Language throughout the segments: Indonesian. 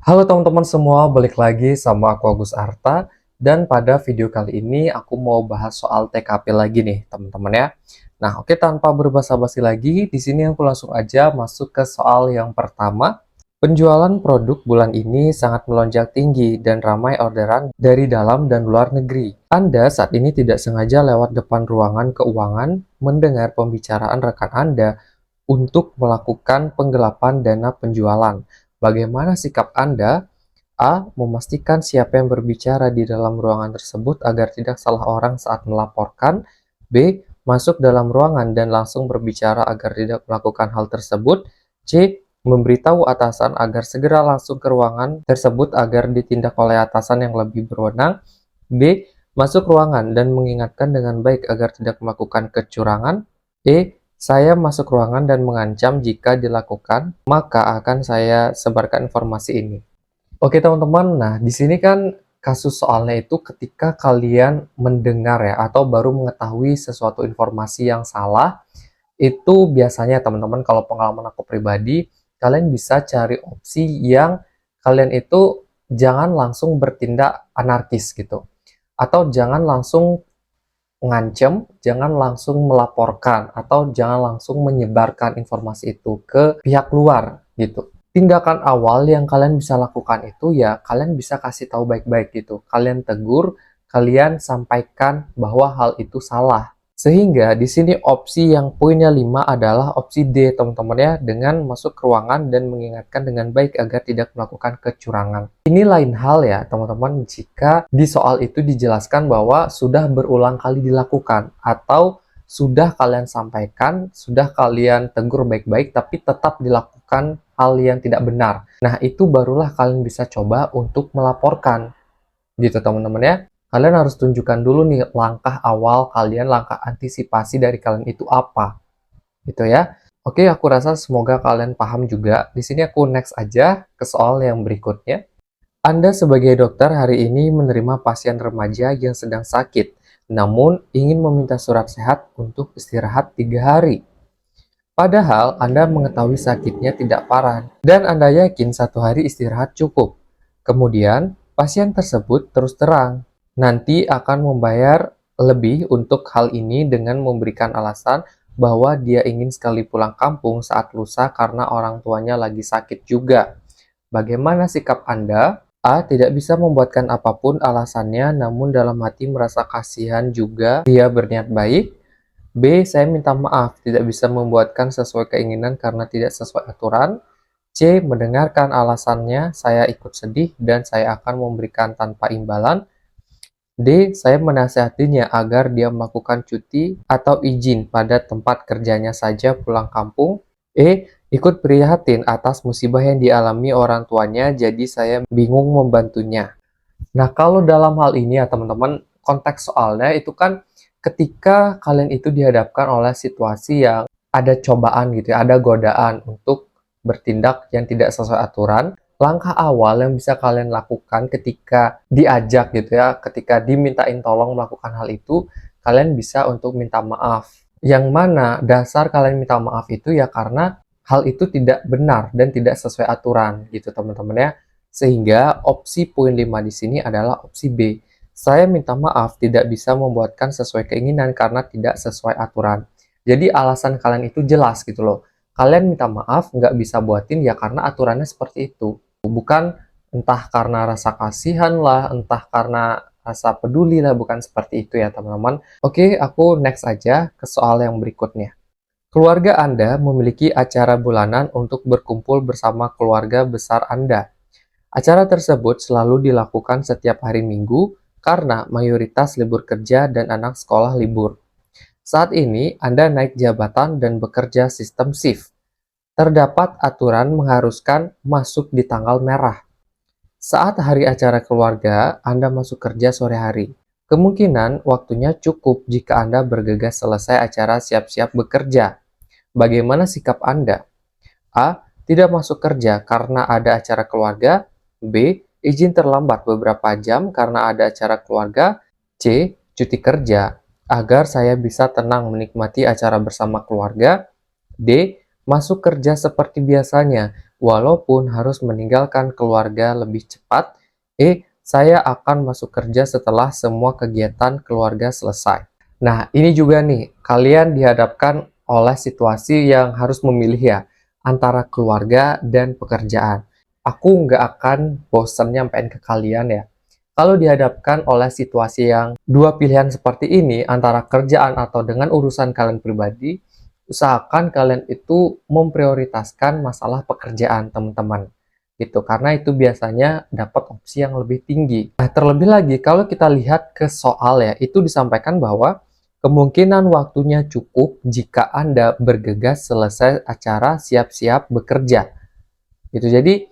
Halo teman-teman semua, balik lagi sama aku Agus Arta. Dan pada video kali ini aku mau bahas soal TKP lagi nih teman-teman ya. Nah oke, tanpa berbasa-basi lagi, di sini aku langsung aja masuk ke soal yang pertama. Penjualan produk bulan ini sangat melonjak tinggi dan ramai orderan dari dalam dan luar negeri. Anda saat ini tidak sengaja lewat depan ruangan keuangan mendengar pembicaraan rekan Anda untuk melakukan penggelapan dana penjualan. Bagaimana sikap Anda? A. Memastikan siapa yang berbicara di dalam ruangan tersebut agar tidak salah orang saat melaporkan. B. Masuk dalam ruangan dan langsung berbicara agar tidak melakukan hal tersebut. C. Memberitahu atasan agar segera langsung ke ruangan tersebut agar ditindak oleh atasan yang lebih berwenang. D. Masuk ruangan dan mengingatkan dengan baik agar tidak melakukan kecurangan. E. Saya masuk ruangan dan mengancam jika dilakukan, maka akan saya sebarkan informasi ini. Oke teman-teman, nah di sini kan kasus soalnya itu ketika kalian mendengar ya atau baru mengetahui sesuatu informasi yang salah, itu biasanya teman-teman kalau pengalaman aku pribadi, kalian bisa cari opsi yang kalian itu jangan langsung bertindak anarkis gitu. Atau jangan langsung ngancem, jangan langsung melaporkan atau jangan langsung menyebarkan informasi itu ke pihak luar gitu. Tindakan awal yang kalian bisa lakukan itu ya kalian bisa kasih tahu baik-baik gitu. Kalian tegur, kalian sampaikan bahwa hal itu salah. Sehingga di sini opsi yang poinnya 5 adalah opsi D teman-teman ya, dengan masuk ke ruangan dan mengingatkan dengan baik agar tidak melakukan kecurangan. Ini lain hal ya teman-teman jika di soal itu dijelaskan bahwa sudah berulang kali dilakukan atau sudah kalian sampaikan, sudah kalian tegur baik-baik tapi tetap dilakukan hal yang tidak benar. Nah, itu barulah kalian bisa coba untuk melaporkan gitu teman-teman ya. Kalian harus tunjukkan dulu nih langkah awal kalian, langkah antisipasi dari kalian itu apa. Gitu ya. Oke, aku rasa semoga kalian paham juga. Di sini aku next aja ke soal yang berikutnya. Anda sebagai dokter hari ini menerima pasien remaja yang sedang sakit, namun ingin meminta surat sehat untuk istirahat 3 hari. Padahal Anda mengetahui sakitnya tidak parah, dan Anda yakin 1 hari istirahat cukup. Kemudian, pasien tersebut terus terang, nanti akan membayar lebih untuk hal ini dengan memberikan alasan bahwa dia ingin sekali pulang kampung saat lusa karena orang tuanya lagi sakit juga. Bagaimana sikap Anda? A. Tidak bisa membuatkan apapun alasannya, namun dalam hati merasa kasihan juga dia berniat baik. B. Saya minta maaf, tidak bisa membuatkan sesuai keinginan karena tidak sesuai aturan. C. Mendengarkan alasannya, saya ikut sedih dan saya akan memberikan tanpa imbalan. D. Saya menasihatinya agar dia melakukan cuti atau izin pada tempat kerjanya saja pulang kampung. E. Ikut prihatin atas musibah yang dialami orang tuanya, jadi saya bingung membantunya. Nah, kalau dalam hal ini ya teman-teman, konteks soalnya itu kan ketika kalian itu dihadapkan oleh situasi yang ada cobaan gitu ya, ada godaan untuk bertindak yang tidak sesuai aturan, langkah awal yang bisa kalian lakukan ketika diajak gitu ya, ketika dimintain tolong melakukan hal itu, kalian bisa untuk minta maaf. Yang mana dasar kalian minta maaf itu ya karena hal itu tidak benar dan tidak sesuai aturan gitu teman-teman ya. Sehingga opsi poin 5 di sini adalah opsi B. Saya minta maaf tidak bisa membuatkan sesuai keinginan karena tidak sesuai aturan. Jadi alasan kalian itu jelas gitu loh. Kalian minta maaf nggak bisa buatin ya karena aturannya seperti itu. Bukan entah karena rasa kasihan lah, entah karena rasa peduli lah, bukan seperti itu ya teman-teman. Oke, aku next aja ke soal yang berikutnya. Keluarga Anda memiliki acara bulanan untuk berkumpul bersama keluarga besar Anda. Acara tersebut selalu dilakukan setiap hari Minggu karena mayoritas libur kerja dan anak sekolah libur. Saat ini, Anda naik jabatan dan bekerja sistem shift. Terdapat aturan mengharuskan masuk di tanggal merah. Saat hari acara keluarga, Anda masuk kerja sore hari. Kemungkinan waktunya cukup jika Anda bergegas selesai acara siap-siap bekerja. Bagaimana sikap Anda? A. Tidak masuk kerja karena ada acara keluarga. B. Izin terlambat beberapa jam karena ada acara keluarga. C. Cuti kerja agar saya bisa tenang menikmati acara bersama keluarga. D. Masuk kerja seperti biasanya walaupun harus meninggalkan keluarga lebih cepat. Saya akan masuk kerja setelah semua kegiatan keluarga selesai. Nah, ini juga nih, kalian dihadapkan oleh situasi yang harus memilih ya, antara keluarga dan pekerjaan. Aku nggak akan bosen nyampein ke kalian ya. Kalau dihadapkan oleh situasi yang dua pilihan seperti ini, antara kerjaan atau dengan urusan kalian pribadi, usahakan kalian itu memprioritaskan masalah pekerjaan, teman-teman gitu, karena itu biasanya dapat opsi yang lebih tinggi. Nah, terlebih lagi kalau kita lihat ke soal ya, itu disampaikan bahwa kemungkinan waktunya cukup jika Anda bergegas selesai acara siap-siap bekerja. Gitu. Jadi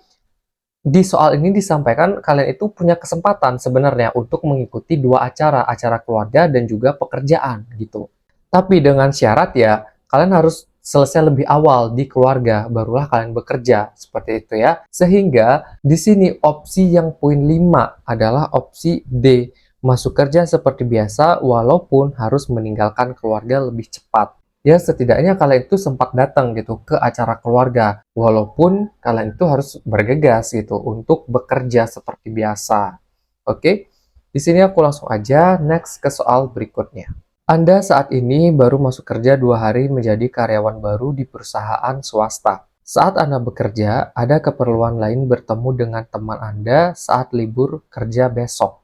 di soal ini disampaikan kalian itu punya kesempatan sebenarnya untuk mengikuti dua acara, acara keluarga dan juga pekerjaan gitu. Tapi dengan syarat ya, kalian harus selesai lebih awal di keluarga, barulah kalian bekerja, seperti itu ya. Sehingga di sini opsi yang poin 5 adalah opsi D, masuk kerja seperti biasa walaupun harus meninggalkan keluarga lebih cepat. Ya setidaknya kalian itu sempat datang gitu ke acara keluarga, walaupun kalian itu harus bergegas gitu untuk bekerja seperti biasa. Oke, di sini aku langsung aja next ke soal berikutnya. Anda saat ini baru masuk kerja 2 hari menjadi karyawan baru di perusahaan swasta. Saat Anda bekerja, ada keperluan lain bertemu dengan teman Anda saat libur kerja besok.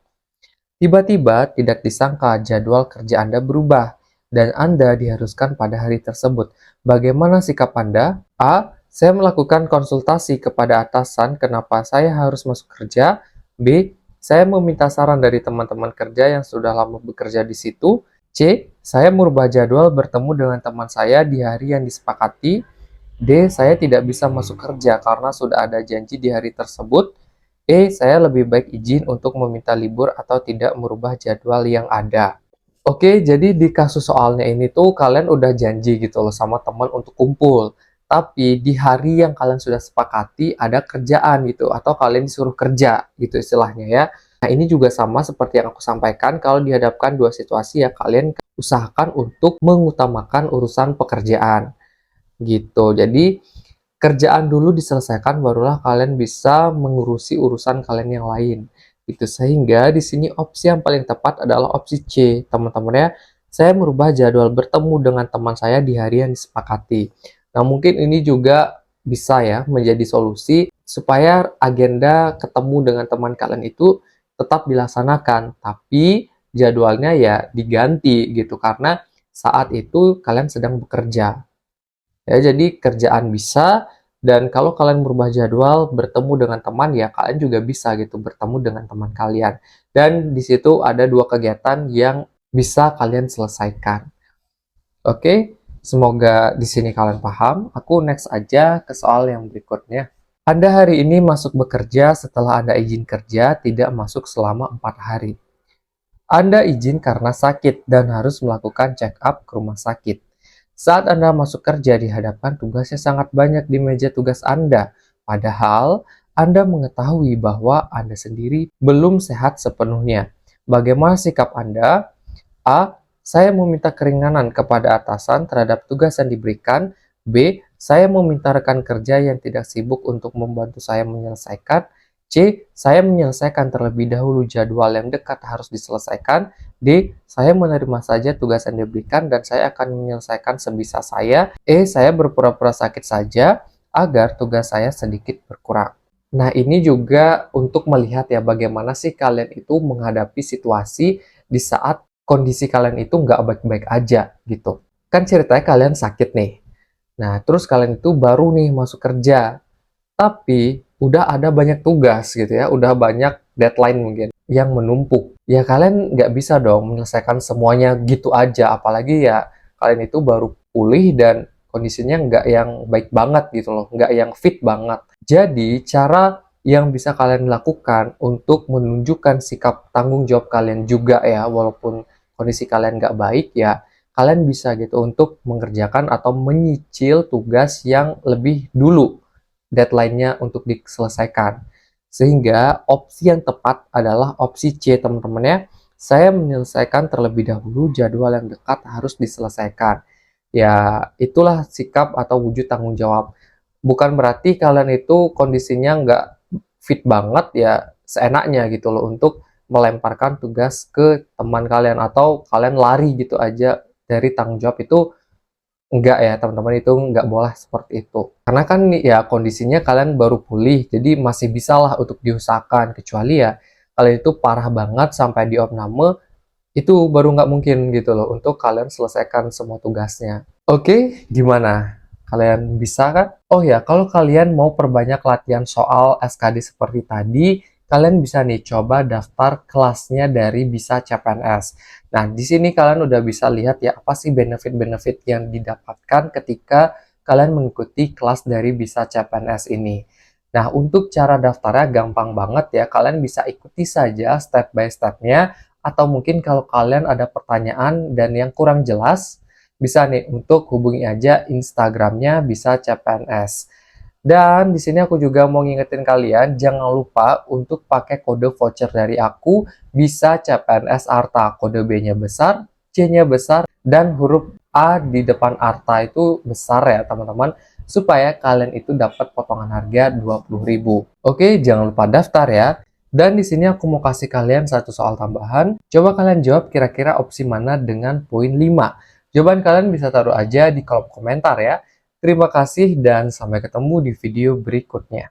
Tiba-tiba tidak disangka jadwal kerja Anda berubah dan Anda diharuskan pada hari tersebut. Bagaimana sikap Anda? A. Saya melakukan konsultasi kepada atasan kenapa saya harus masuk kerja. B. Saya meminta saran dari teman-teman kerja yang sudah lama bekerja di situ. C. Saya merubah jadwal bertemu dengan teman saya di hari yang disepakati. D. Saya tidak bisa masuk kerja karena sudah ada janji di hari tersebut. Saya lebih baik izin untuk meminta libur atau tidak merubah jadwal yang ada. Oke, jadi di kasus soalnya ini tuh kalian udah janji gitu loh sama teman untuk kumpul. Tapi di hari yang kalian sudah sepakati ada kerjaan gitu atau kalian disuruh kerja gitu istilahnya ya. Nah, ini juga sama seperti yang aku sampaikan kalau dihadapkan dua situasi ya kalian usahakan untuk mengutamakan urusan pekerjaan gitu. Jadi kerjaan dulu diselesaikan barulah kalian bisa mengurusi urusan kalian yang lain. Gitu. Sehingga di sini opsi yang paling tepat adalah opsi C, teman-teman ya. Saya merubah jadwal bertemu dengan teman saya di hari yang disepakati. Nah, mungkin ini juga bisa ya menjadi solusi supaya agenda ketemu dengan teman kalian itu tetap dilaksanakan, tapi jadwalnya ya diganti gitu karena saat itu kalian sedang bekerja. Ya, jadi kerjaan bisa, dan kalau kalian berubah jadwal bertemu dengan teman, ya kalian juga bisa gitu bertemu dengan teman kalian. Dan di situ ada dua kegiatan yang bisa kalian selesaikan. Oke, semoga di sini kalian paham. Aku next aja ke soal yang berikutnya. Anda hari ini masuk bekerja setelah Anda izin kerja tidak masuk selama 4 hari. Anda izin karena sakit dan harus melakukan check up ke rumah sakit. Saat Anda masuk kerja dihadapkan tugasnya sangat banyak di meja tugas Anda, padahal Anda mengetahui bahwa Anda sendiri belum sehat sepenuhnya. Bagaimana sikap Anda? A. Saya meminta keringanan kepada atasan terhadap tugas yang diberikan. B. Saya meminta rekan kerja yang tidak sibuk untuk membantu saya menyelesaikan. C. Saya menyelesaikan terlebih dahulu jadwal yang dekat harus diselesaikan. D. Saya menerima saja tugas yang diberikan dan saya akan menyelesaikan sebisa saya. Saya berpura-pura sakit saja agar tugas saya sedikit berkurang. Nah, ini juga untuk melihat ya bagaimana sih kalian itu menghadapi situasi di saat kondisi kalian itu nggak baik-baik aja gitu. Kan ceritanya kalian sakit nih. Nah, terus kalian itu baru nih masuk kerja. Tapi udah ada banyak tugas gitu ya, udah banyak deadline mungkin yang menumpuk. Ya kalian nggak bisa dong menyelesaikan semuanya gitu aja, apalagi ya kalian itu baru pulih dan kondisinya nggak yang baik banget gitu loh, nggak yang fit banget. Jadi cara yang bisa kalian lakukan untuk menunjukkan sikap tanggung jawab kalian juga ya, walaupun kondisi kalian nggak baik ya, kalian bisa gitu untuk mengerjakan atau menyicil tugas yang lebih dulu deadline-nya untuk diselesaikan. Sehingga opsi yang tepat adalah opsi C, teman-teman ya. Saya menyelesaikan terlebih dahulu jadwal yang dekat harus diselesaikan. Ya, itulah sikap atau wujud tanggung jawab. bukan berarti kalian itu kondisinya nggak fit banget ya seenaknya gitu loh untuk melemparkan tugas ke teman kalian atau kalian lari gitu aja dari tanggung jawab itu. Enggak ya teman-teman, itu enggak boleh seperti itu. Karena kan ya kondisinya kalian baru pulih, jadi masih bisa lah untuk diusahakan. Kecuali ya kalian itu parah banget sampai diopname, itu baru nggak mungkin gitu loh untuk kalian selesaikan semua tugasnya. Oke, gimana? Kalian bisa kan? Oh ya, kalau kalian mau perbanyak latihan soal SKD seperti tadi, kalian bisa nih coba daftar kelasnya dari Bisa CPNS. Nah, di sini kalian udah bisa lihat ya apa sih benefit-benefit yang didapatkan ketika kalian mengikuti kelas dari Bisa CPNS ini. Nah, untuk cara daftarnya gampang banget ya. Kalian bisa ikuti saja step by step-nya, atau mungkin kalau kalian ada pertanyaan dan yang kurang jelas, bisa nih untuk hubungi aja Instagramnya Bisa CPNS. Dan di sini aku juga mau ngingetin kalian, jangan lupa untuk pakai kode voucher dari aku, Bisa CPNS Arta. Kode B-nya besar, C-nya besar, dan huruf A di depan Arta itu besar ya teman-teman, supaya kalian itu dapat potongan harga 20.000. Oke, jangan lupa daftar ya. Dan di sini aku mau kasih kalian satu soal tambahan. Coba kalian jawab kira-kira opsi mana dengan poin 5. Jawaban kalian bisa taruh aja di kolom komentar ya. Terima kasih dan sampai ketemu di video berikutnya.